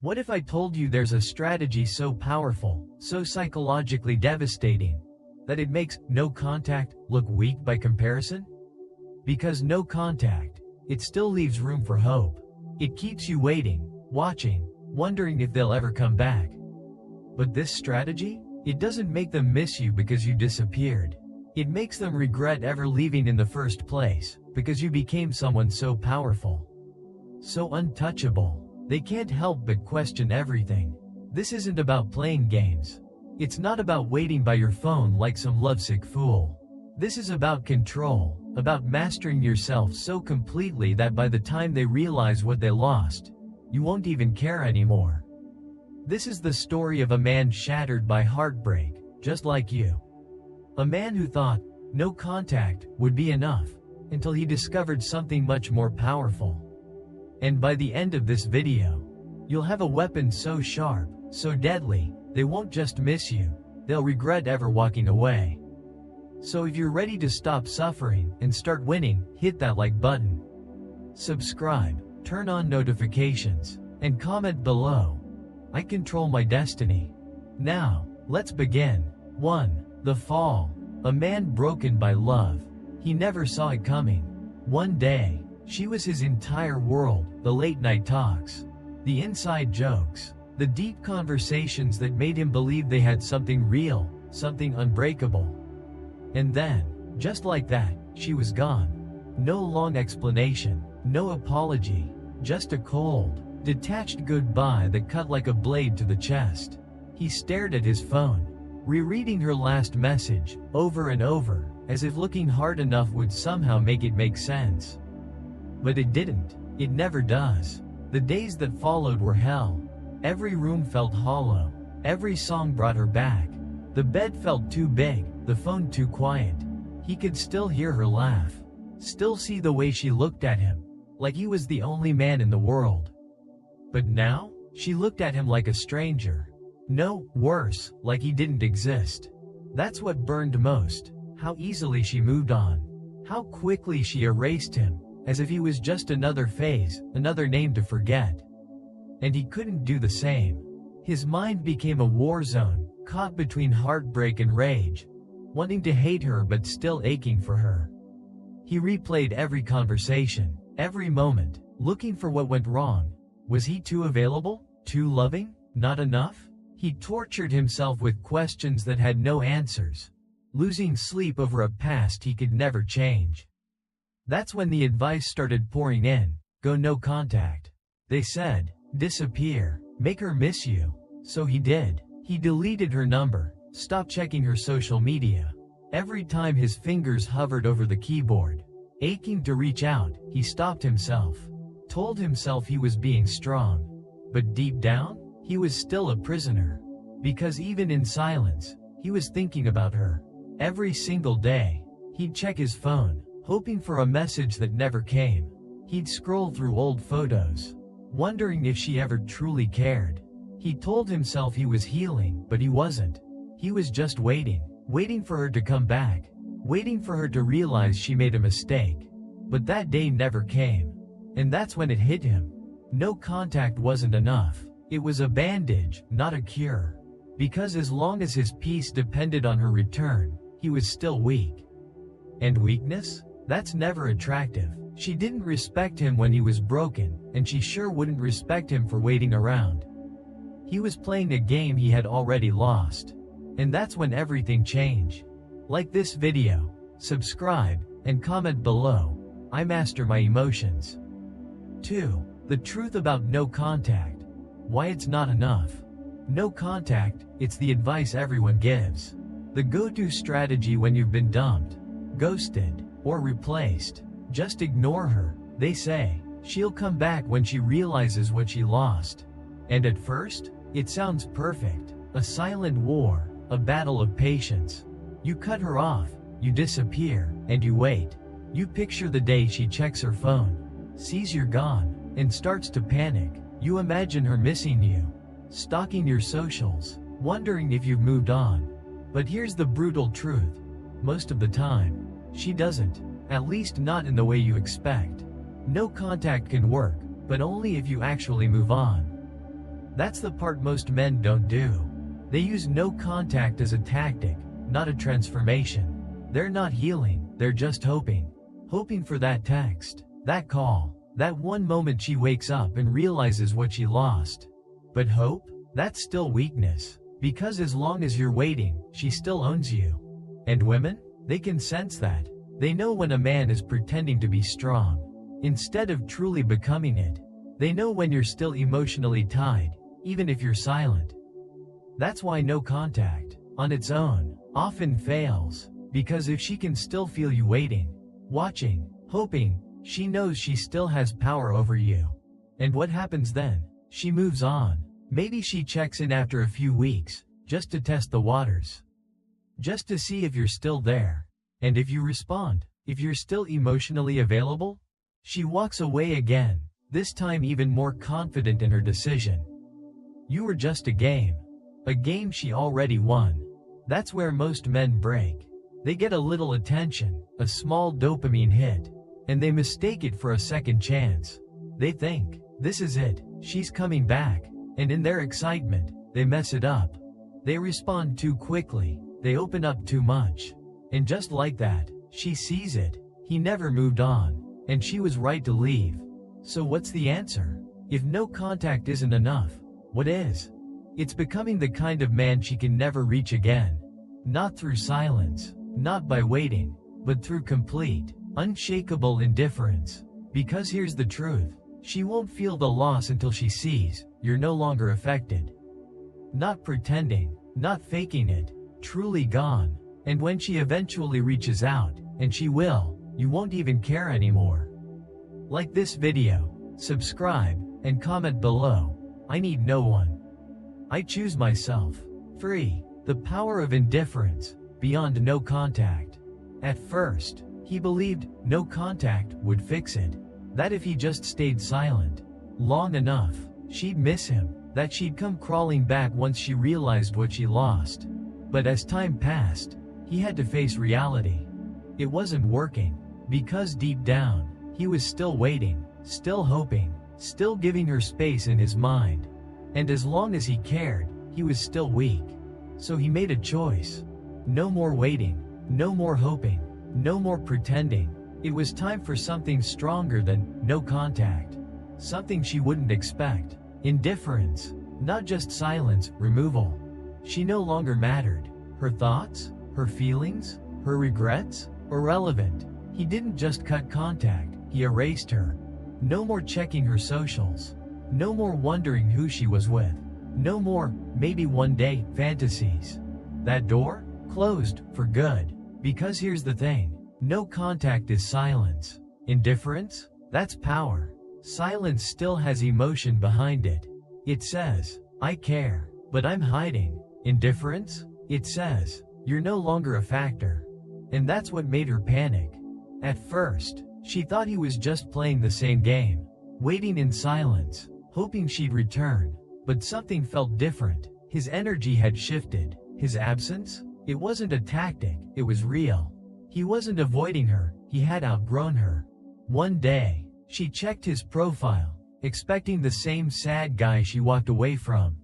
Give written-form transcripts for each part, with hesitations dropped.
What if I told you there's a strategy so powerful, so psychologically devastating, that it makes no contact look weak by comparison? Because no contact, it still leaves room for hope. It keeps you waiting, watching, wondering if they'll ever come back. But this strategy? It doesn't make them miss you because you disappeared. It makes them regret ever leaving in the first place, because you became someone so powerful, so untouchable. They can't help but question everything. This isn't about playing games. It's not about waiting by your phone like some lovesick fool. This is about control, about mastering yourself so completely that by the time they realize what they lost, you won't even care anymore. This is the story of a man shattered by heartbreak, just like you. A man who thought no contact would be enough, until he discovered something much more powerful. And by the end of this video, you'll have a weapon so sharp, so deadly, they won't just miss you, they'll regret ever walking away. So if you're ready to stop suffering and start winning, hit that like button. Subscribe, turn on notifications, and comment below. I control my destiny. Now, let's begin. 1. The fall. A man broken by love. He never saw it coming. One day, she was his entire world, the late-night talks, the inside jokes, the deep conversations that made him believe they had something real, something unbreakable. And then, just like that, she was gone. No long explanation, no apology, just a cold, detached goodbye that cut like a blade to the chest. He stared at his phone, rereading her last message, over and over, as if looking hard enough would somehow make it make sense. But it didn't. It never does. The days that followed were hell. Every room felt hollow. Every song brought her back. The bed felt too big, the phone too quiet. He could still hear her laugh. Still see the way she looked at him, like he was the only man in the world. But now, she looked at him like a stranger. No, worse, like he didn't exist. That's what burned most. How easily she moved on. How quickly she erased him, as if he was just another phase, another name to forget. And he couldn't do the same. His mind became a war zone, caught between heartbreak and rage, wanting to hate her but still aching for her. He replayed every conversation, every moment, looking for what went wrong. Was he too available? Too loving? Not enough? He tortured himself with questions that had no answers, losing sleep over a past he could never change. That's when the advice started pouring in. Go no contact. They said, disappear, make her miss you. So he did. He deleted her number, stopped checking her social media. Every time his fingers hovered over the keyboard, aching to reach out, he stopped himself, told himself he was being strong. But deep down, he was still a prisoner. Because even in silence, he was thinking about her. Every single day, he'd check his phone, hoping for a message that never came. He'd scroll through old photos, wondering if she ever truly cared. He told himself he was healing, but he wasn't. He was just waiting, waiting for her to come back, waiting for her to realize she made a mistake. But that day never came. And that's when it hit him. No contact wasn't enough. It was a bandage, not a cure. Because as long as his peace depended on her return, he was still weak. And weakness? That's never attractive. She didn't respect him when he was broken, and she sure wouldn't respect him for waiting around. He was playing a game he had already lost. And that's when everything changed. Like this video, subscribe, and comment below. I master my emotions. 2. The truth about no contact. Why it's not enough. No contact, it's the advice everyone gives. The go-to strategy when you've been dumped, ghosted, or replaced. Just ignore her, they say. She'll come back when she realizes what she lost. And at first, it sounds perfect. A silent war, a battle of patience. You cut her off, you disappear, and you wait. You picture the day she checks her phone, sees you're gone, and starts to panic. You imagine her missing you, stalking your socials, wondering if you've moved on. But here's the brutal truth. Most of the time, she doesn't. At least not in the way you expect. No contact can work, but only if you actually move on. That's the part most men don't do. They use no contact as a tactic, not a transformation. They're not healing, they're just hoping. Hoping for that text, that call, that one moment she wakes up and realizes what she lost. But hope? That's still weakness. Because as long as you're waiting, she still owns you. And women? They can sense that. They know when a man is pretending to be strong, instead of truly becoming it. They know when you're still emotionally tied, even if you're silent. That's why no contact, on its own, often fails. Because if she can still feel you waiting, watching, hoping, she knows she still has power over you. And what happens then? She moves on. Maybe she checks in after a few weeks, just to test the waters. Just to see if you're still there. And if you respond, if you're still emotionally available, she walks away again, this time even more confident in her decision. You were just a game she already won. That's where most men break. They get a little attention, a small dopamine hit, and they mistake it for a second chance. They think, this is it, she's coming back, and in their excitement, they mess it up. They respond too quickly, they open up too much. And just like that, she sees it. He never moved on, and she was right to leave. So what's the answer? If no contact isn't enough, what is? It's becoming the kind of man she can never reach again. Not through silence, not by waiting, but through complete, unshakable indifference. Because here's the truth, she won't feel the loss until she sees you're no longer affected. Not pretending, not faking it, truly gone. And when she eventually reaches out, and she will, you won't even care anymore. Like this video, subscribe, and comment below. I need no one. I choose myself. Free. The power of indifference, beyond no contact. At first, he believed no contact would fix it. That if he just stayed silent long enough, she'd miss him, that she'd come crawling back once she realized what she lost. But as time passed, he had to face reality. It wasn't working, because deep down, he was still waiting, still hoping, still giving her space in his mind. And as long as he cared, he was still weak. So he made a choice. No more waiting, no more hoping, no more pretending. It was time for something stronger than no contact. Something she wouldn't expect. Indifference. Not just silence, removal. She no longer mattered. Her thoughts? Her feelings? Her regrets? Irrelevant. He didn't just cut contact, he erased her. No more checking her socials. No more wondering who she was with. No more, maybe one day, fantasies. That door? Closed, for good. Because here's the thing. No contact is silence. Indifference? That's power. Silence still has emotion behind it. It says, I care, but I'm hiding. Indifference? It says, you're no longer a factor. And that's what made her panic. At first, she thought he was just playing the same game. Waiting in silence, hoping she'd return. But something felt different. His energy had shifted. His absence? It wasn't a tactic, it was real. He wasn't avoiding her, he had outgrown her. One day, she checked his profile, expecting the same sad guy she walked away from.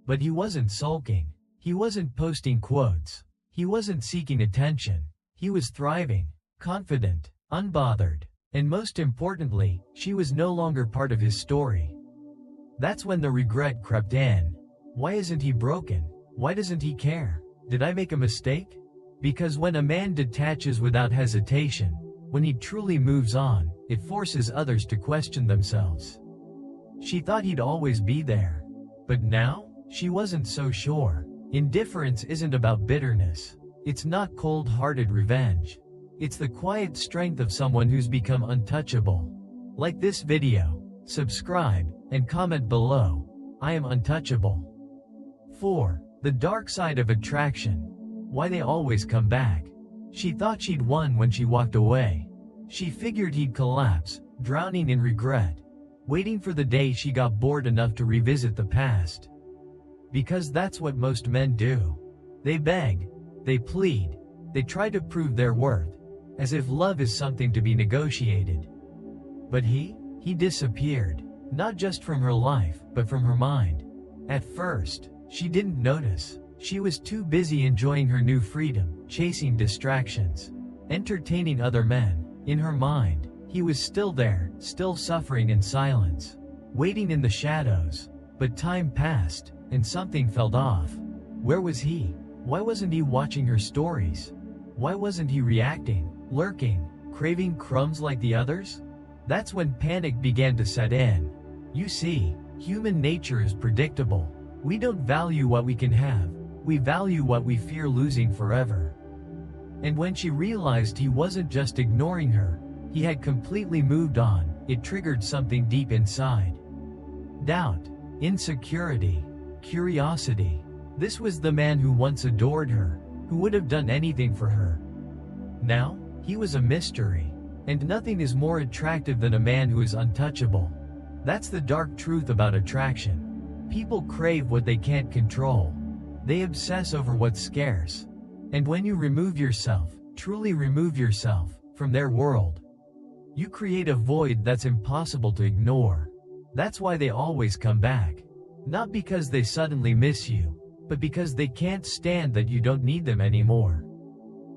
But he wasn't sulking. He wasn't posting quotes. He wasn't seeking attention. He was thriving, confident, unbothered. And most importantly, she was no longer part of his story. That's when the regret crept in. Why isn't he broken? Why doesn't he care? Did I make a mistake? Because when a man detaches without hesitation, when he truly moves on, it forces others to question themselves. She thought he'd always be there. But now, she wasn't so sure. Indifference isn't about bitterness. It's not cold-hearted revenge. It's the quiet strength of someone who's become untouchable. Like this video, subscribe, and comment below. I am untouchable. 4. The dark side of attraction. Why they always come back. She thought she'd won when she walked away. She figured he'd collapse, drowning in regret, waiting for the day she got bored enough to revisit the past. Because that's what most men do. They beg, they plead, they try to prove their worth, as if love is something to be negotiated. But he disappeared, not just from her life, but from her mind. At first, she didn't notice. She was too busy enjoying her new freedom, chasing distractions, entertaining other men. In her mind, he was still there, still suffering in silence, waiting in the shadows. But time passed, and something felt off. Where was he? Why wasn't he watching her stories? Why wasn't he reacting, lurking, craving crumbs like the others? That's when panic began to set in. You see, human nature is predictable. We don't value what we can have, we value what we fear losing forever. And when she realized he wasn't just ignoring her, he had completely moved on, it triggered something deep inside. Doubt, insecurity, curiosity. This was the man who once adored her, who would have done anything for her. Now, he was a mystery, and nothing is more attractive than a man who is untouchable. That's the dark truth about attraction. People crave what they can't control. They obsess over what's scarce. And when you remove yourself, truly remove yourself, from their world, you create a void that's impossible to ignore. That's why they always come back. Not because they suddenly miss you, but because they can't stand that you don't need them anymore.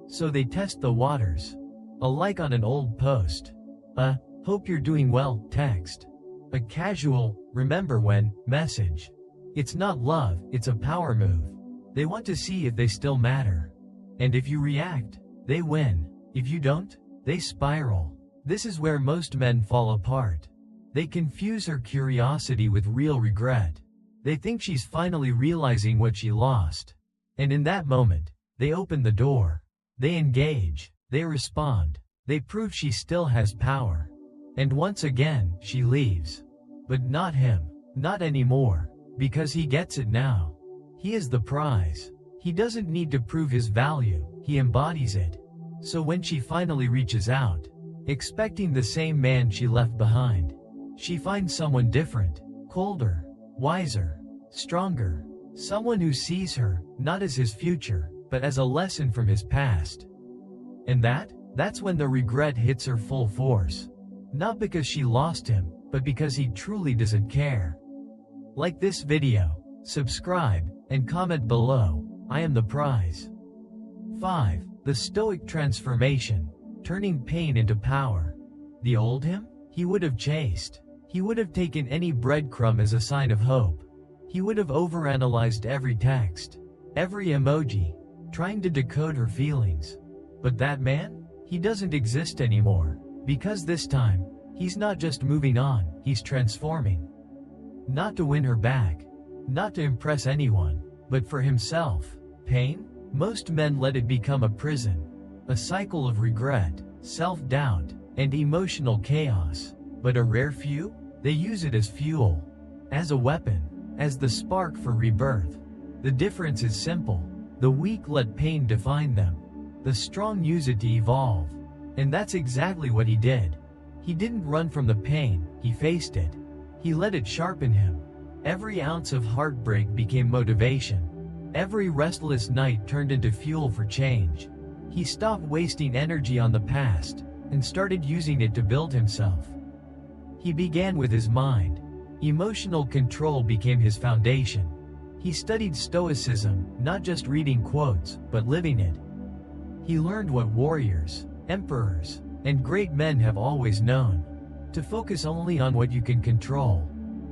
So they test the waters. A like on an old post. A "hope you're doing well" text. A casual "remember when" message. It's not love, it's a power move. They want to see if they still matter. And if you react, they win. If you don't, they spiral. This is where most men fall apart. They confuse her curiosity with real regret. They think she's finally realizing what she lost. And in that moment, they open the door. They engage. They respond. They prove she still has power. And once again, she leaves. But not him. Not anymore. Because he gets it now. He is the prize. He doesn't need to prove his value, he embodies it. So when she finally reaches out, expecting the same man she left behind, she finds someone different, colder, wiser, stronger, someone who sees her, not as his future, but as a lesson from his past. And that's when the regret hits her full force. Not because she lost him, but because he truly doesn't care. Like this video, subscribe, and comment below. I am the prize. 5. The Stoic transformation, turning pain into power. The old him? He would have chased. He would have taken any breadcrumb as a sign of hope. He would have overanalyzed every text, every emoji, trying to decode her feelings. But that man? He doesn't exist anymore. Because this time, he's not just moving on, he's transforming. Not to win her back, not to impress anyone, but for himself. Pain? Most men let it become a prison, a cycle of regret, self-doubt, and emotional chaos. But a rare few? They use it as fuel, as a weapon, as the spark for rebirth. The difference is simple. The weak let pain define them. The strong use it to evolve. And that's exactly what he did. He didn't run from the pain, he faced it. He let it sharpen him. Every ounce of heartbreak became motivation. Every restless night turned into fuel for change. He stopped wasting energy on the past, and started using it to build himself. He began with his mind. Emotional control became his foundation. He studied Stoicism, not just reading quotes, but living it. He learned what warriors, emperors, and great men have always known. To focus only on what you can control.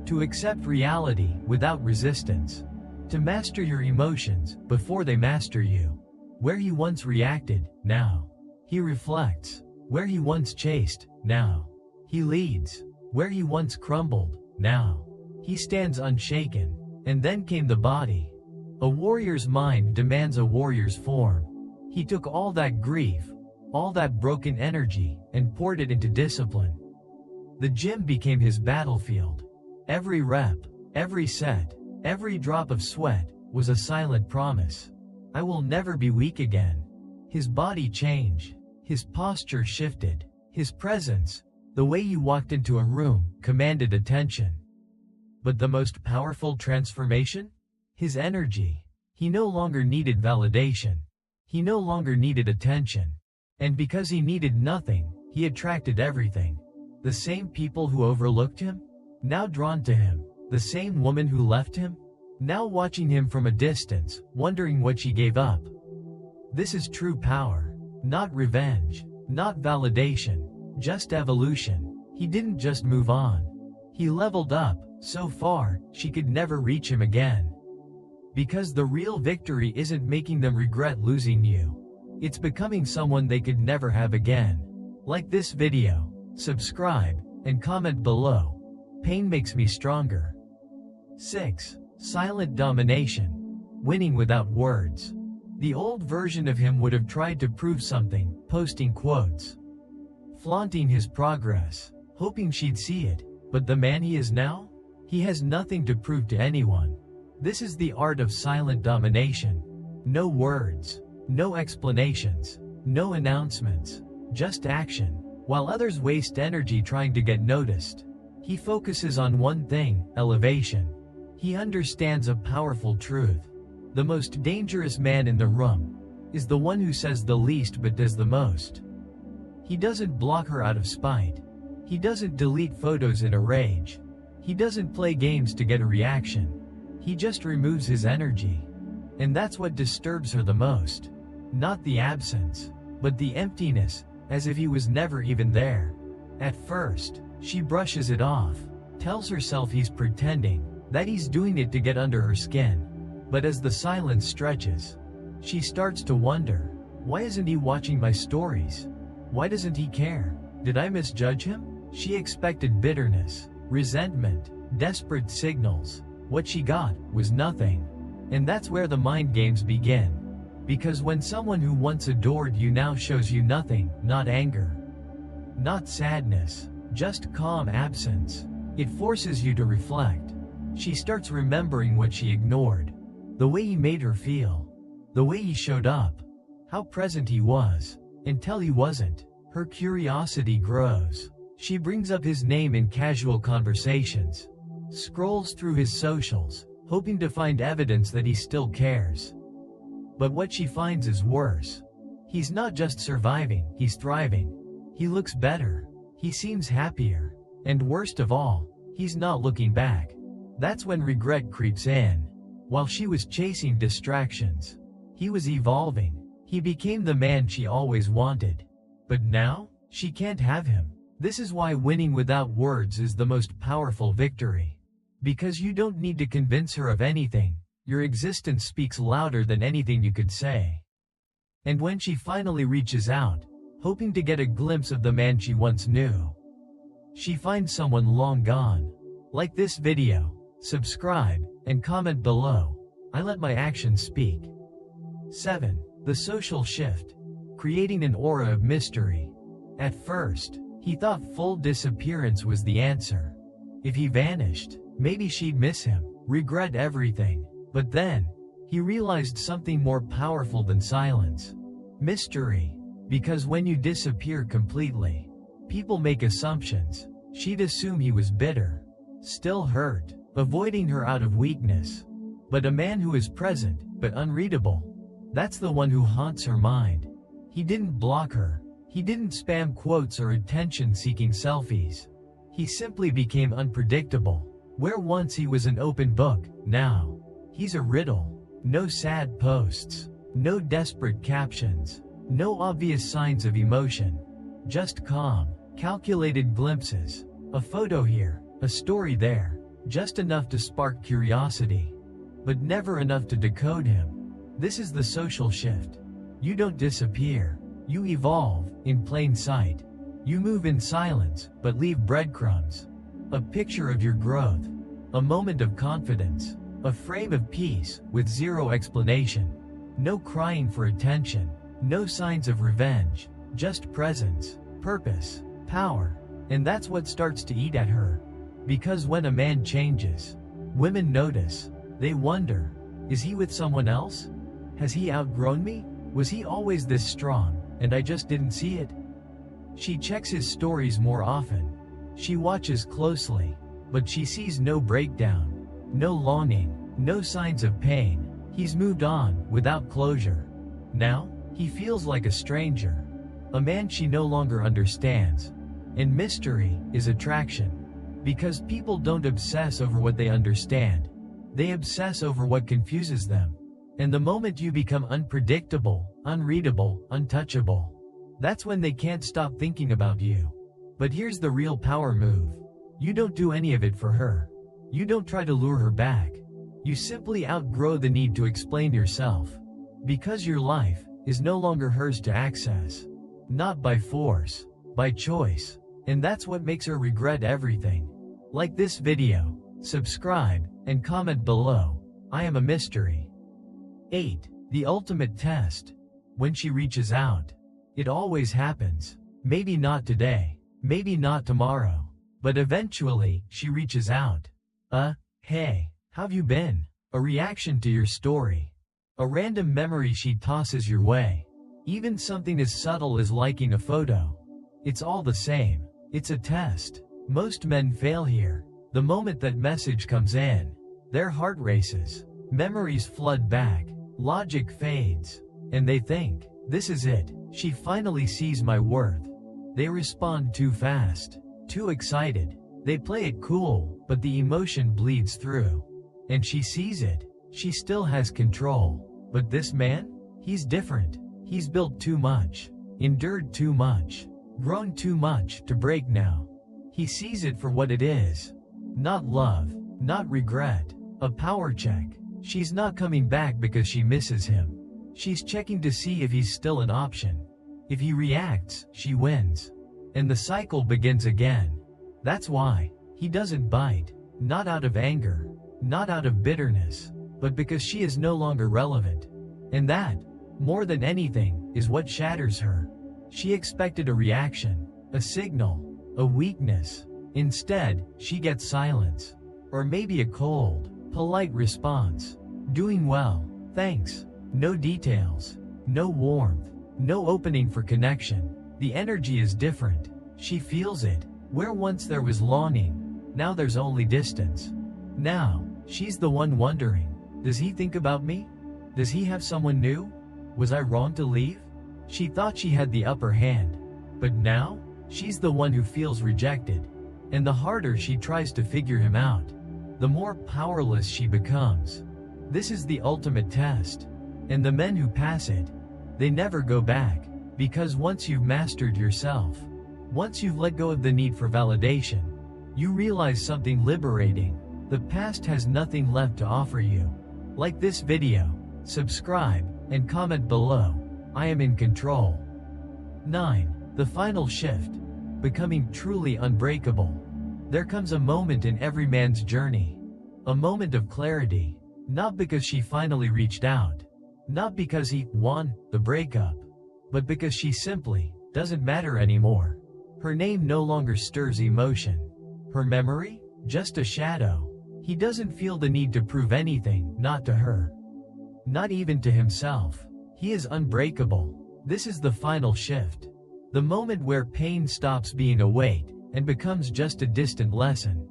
To accept reality without resistance. To master your emotions before they master you. Where he once reacted, now he reflects. Where he once chased, now he leads. Where he once crumbled, now he stands unshaken. And then came the body. A warrior's mind demands a warrior's form. He took all that grief, all that broken energy, and poured it into discipline. The gym became his battlefield. Every rep, every set, every drop of sweat was a silent promise. I will never be weak again. His body changed. His posture shifted. His presence, the way he walked into a room, commanded attention. But the most powerful transformation? His energy. He no longer needed validation. He no longer needed attention. And because he needed nothing, he attracted everything. The same people who overlooked him? Now drawn to him. The same woman who left him? now watching him from a distance, wondering what she gave up. This is true power. Not revenge, not validation, just evolution. He didn't just move on. He leveled up, so far, she could never reach him again. Because the real victory isn't making them regret losing you. It's becoming someone they could never have again. Like this video, subscribe, and comment below. Pain makes me stronger. 6. Silent domination. Winning without words. The old version of him would have tried to prove something, posting quotes, flaunting his progress, hoping she'd see it. But the man he is now? He has nothing to prove to anyone. This is the art of silent domination. No words, no explanations, no announcements, just action. While others waste energy trying to get noticed, he focuses on one thing: elevation. He understands a powerful truth. The most dangerous man in the room is the one who says the least but does the most. He doesn't block her out of spite. He doesn't delete photos in a rage. He doesn't play games to get a reaction. He just removes his energy. And that's what disturbs her the most. Not the absence, but the emptiness, as if he was never even there. At first, she brushes it off, tells herself he's pretending, that he's doing it to get under her skin. But as the silence stretches, she starts to wonder, why isn't he watching my stories? Why doesn't he care? Did I misjudge him? She expected bitterness, resentment, desperate signals. What she got was nothing. And that's where the mind games begin. Because when someone who once adored you now shows you nothing, not anger, not sadness, just calm absence, it forces you to reflect. She starts remembering what she ignored. The way he made her feel. The way he showed up. How present he was. Until he wasn't. Her curiosity grows. She brings up his name in casual conversations. Scrolls through his socials, hoping to find evidence that he still cares. But what she finds is worse. He's not just surviving, he's thriving. He looks better. He seems happier. And worst of all, he's not looking back. That's when regret creeps in. While she was chasing distractions, he was evolving. He became the man she always wanted. But now, she can't have him. This is why winning without words is the most powerful victory. Because you don't need to convince her of anything. Your existence speaks louder than anything you could say. And when she finally reaches out, hoping to get a glimpse of the man she once knew, she finds someone long gone. Like this video, subscribe, and comment below. I let my actions speak. 7. The social shift. Creating an aura of mystery. At first, he thought full disappearance was the answer. If he vanished, maybe she'd miss him, regret everything. But then, he realized something more powerful than silence. Mystery. Because when you disappear completely, people make assumptions. She'd assume he was bitter, still hurt, avoiding her out of weakness. But a man who is present, but unreadable, that's the one who haunts her mind. He didn't block her. He didn't spam quotes or attention-seeking selfies. He simply became unpredictable. Where once he was an open book, now, he's a riddle. No sad posts. No desperate captions. No obvious signs of emotion. Just calm, calculated glimpses. A photo here, a story there. Just enough to spark curiosity. But never enough to decode him. This is the social shift. You don't disappear. You evolve, in plain sight. You move in silence, but leave breadcrumbs. A picture of your growth. A moment of confidence. A frame of peace, with zero explanation. No crying for attention. No signs of revenge. Just presence, purpose, power. And that's what starts to eat at her. Because when a man changes, women notice. They wonder, is he with someone else? Has he outgrown me? Was he always this strong, and I just didn't see it? She checks his stories more often. She watches closely, but she sees no breakdown, no longing, no signs of pain. He's moved on, without closure. Now, he feels like a stranger. A man she no longer understands. And mystery is attraction. Because people don't obsess over what they understand. They obsess over what confuses them. And the moment you become unpredictable, unreadable, untouchable, that's when they can't stop thinking about you. But here's the real power move. You don't do any of it for her. You don't try to lure her back. You simply outgrow the need to explain yourself. Because your life is no longer hers to access. Not by force, by choice. And that's what makes her regret everything. Like this video, subscribe, and comment below. I am a mystery. 8. The ultimate test. When she reaches out. It always happens. Maybe not today. Maybe not tomorrow. But eventually, she reaches out. Hey, how've you been? A reaction to your story. A random memory she tosses your way. Even something as subtle as liking a photo. It's all the same. It's a test. Most men fail here. The moment that message comes in, their heart races. Memories flood back. Logic fades. And they think, this is it. She finally sees my worth. They respond too fast. Too excited. They play it cool, but the emotion bleeds through. And she sees it. She still has control. But this man? He's different. He's built too much. Endured too much. Grown too much to break now. He sees it for what it is. Not love. Not regret. A power check. She's not coming back because she misses him. She's checking to see if he's still an option. If he reacts, she wins. And the cycle begins again. That's why he doesn't bite. Not out of anger. Not out of bitterness. But because she is no longer relevant. And that, more than anything, is what shatters her. She expected a reaction, a signal, a weakness. Instead, she gets silence. Or maybe a cold, polite response. Doing well, thanks. No details. No warmth. No opening for connection. The energy is different. She feels it. Where once there was longing, now there's only distance. Now, she's the one wondering, does he think about me? Does he have someone new? Was I wrong to leave? She thought she had the upper hand. But now, she's the one who feels rejected. And the harder she tries to figure him out, the more powerless she becomes. This is the ultimate test. And the men who pass it, they never go back. Because once you've mastered yourself, once you've let go of the need for validation, you realize something liberating. The past has nothing left to offer you. Like this video, subscribe, and comment below. I am in control. 9. The final shift. Becoming truly unbreakable. There comes a moment in every man's journey. A moment of clarity. Not because she finally reached out. Not because he won the breakup. But because she simply doesn't matter anymore. Her name no longer stirs emotion. Her memory? Just a shadow. He doesn't feel the need to prove anything, not to her. Not even to himself. He is unbreakable. This is the final shift. The moment where pain stops being a weight and becomes just a distant lesson.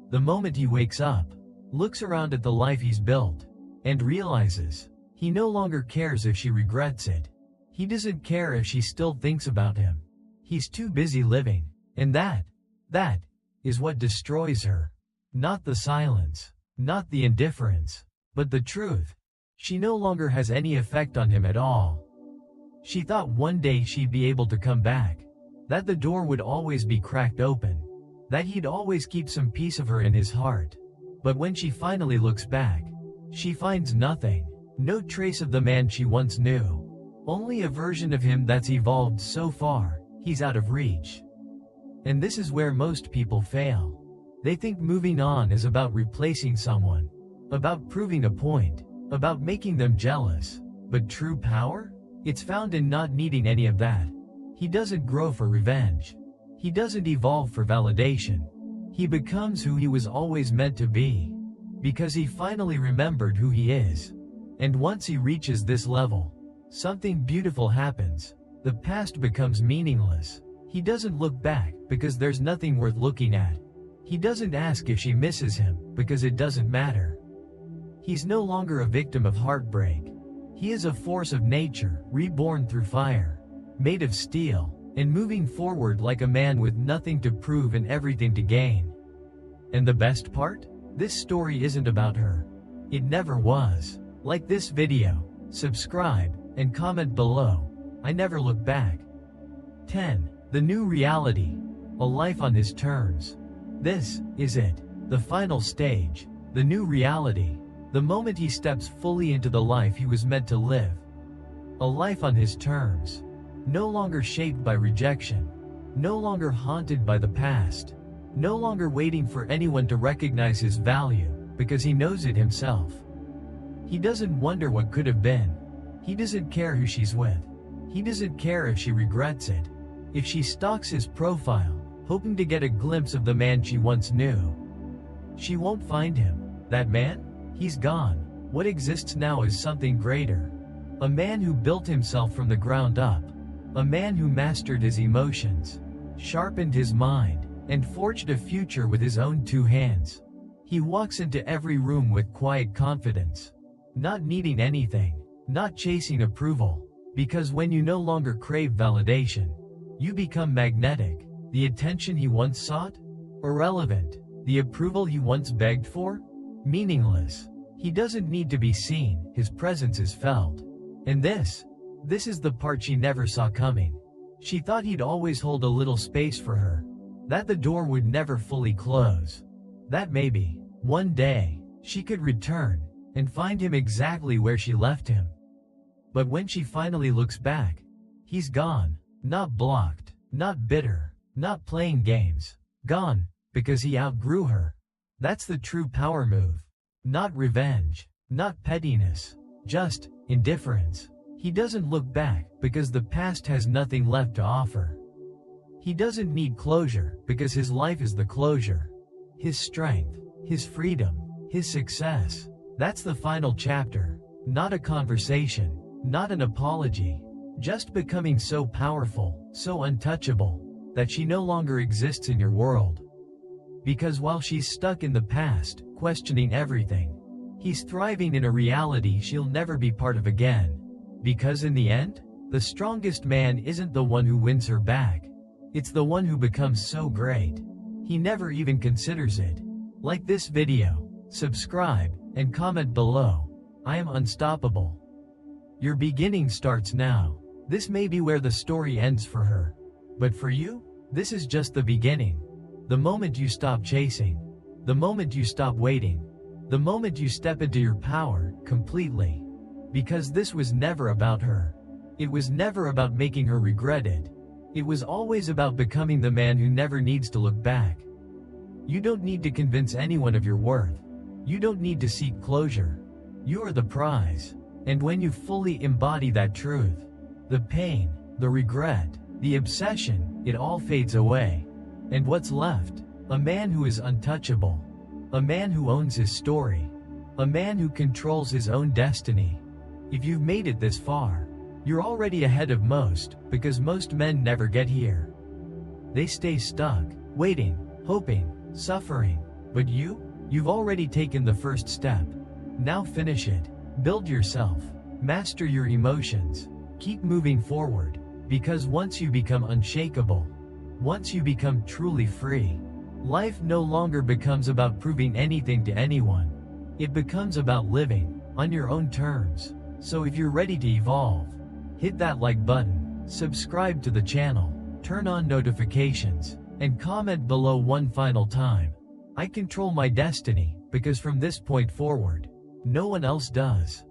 The moment he wakes up, looks around at the life he's built, and realizes he no longer cares if she regrets it. He doesn't care if she still thinks about him. He's too busy living. And that is what destroys her. Not the silence, not the indifference, but the truth. She no longer has any effect on him at all. She thought one day she'd be able to come back. That the door would always be cracked open. That he'd always keep some piece of her in his heart. But when she finally looks back, she finds nothing. No trace of the man she once knew. Only a version of him that's evolved so far, he's out of reach. And this is where most people fail. They think moving on is about replacing someone. About proving a point. About making them jealous. But true power? It's found in not needing any of that. He doesn't grow for revenge. He doesn't evolve for validation. He becomes who he was always meant to be. Because he finally remembered who he is. And once he reaches this level, something beautiful happens. The past becomes meaningless. He doesn't look back because there's nothing worth looking at. He doesn't ask if she misses him because it doesn't matter. He's no longer a victim of heartbreak. He is a force of nature, reborn through fire, made of steel, and moving forward like a man with nothing to prove and everything to gain. And the best part? This story isn't about her. It never was. Like this video, subscribe, and comment below. I never look back. 10. The new reality. A life on his terms. This is it. The final stage. The new reality. The moment he steps fully into the life he was meant to live. A life on his terms. No longer shaped by rejection. No longer haunted by the past. No longer waiting for anyone to recognize his value, because he knows it himself. He doesn't wonder what could have been. He doesn't care who she's with. He doesn't care if she regrets it. If she stalks his profile, hoping to get a glimpse of the man she once knew. She won't find him. That man? He's gone. What exists now is something greater. A man who built himself from the ground up. A man who mastered his emotions, sharpened his mind, and forged a future with his own 2 hands. He walks into every room with quiet confidence, not needing anything, not chasing approval, because when you no longer crave validation, you become magnetic. The attention he once sought? Irrelevant. The approval he once begged for? Meaningless. He doesn't need to be seen, his presence is felt. And this is the part she never saw coming. She thought he'd always hold a little space for her, that the door would never fully close, that maybe, one day, she could return, and find him exactly where she left him. But when she finally looks back, he's gone, not blocked, not bitter, not playing games, gone, because he outgrew her. That's the true power move. Not revenge, not pettiness, just indifference. He doesn't look back, because the past has nothing left to offer. He doesn't need closure, because his life is the closure. His strength, his freedom, his success. That's the final chapter. Not a conversation, not an apology. Just becoming so powerful, so untouchable, that she no longer exists in your world. Because while she's stuck in the past, questioning everything, he's thriving in a reality she'll never be part of again. Because in the end, the strongest man isn't the one who wins her back. It's the one who becomes so great, he never even considers it. Like this video, subscribe, and comment below. I am unstoppable. Your beginning starts now. This may be where the story ends for her. But for you, this is just the beginning. The moment you stop chasing. The moment you stop waiting. The moment you step into your power, completely. Because this was never about her. It was never about making her regret it. It was always about becoming the man who never needs to look back. You don't need to convince anyone of your worth. You don't need to seek closure. You are the prize. And when you fully embody that truth, the pain, the regret, the obsession, it all fades away. And what's left? A man who is untouchable. A man who owns his story. A man who controls his own destiny. If you've made it this far, you're already ahead of most, because most men never get here. They stay stuck, waiting, hoping, suffering. But you've already taken the first step. Now finish it. Build yourself. Master your emotions. Keep moving forward. Because once you become unshakable, once you become truly free, life no longer becomes about proving anything to anyone. It becomes about living on your own terms. So if you're ready to evolve, hit that like button, subscribe to the channel, turn on notifications, and comment below one final time. I control my destiny, because from this point forward, no one else does.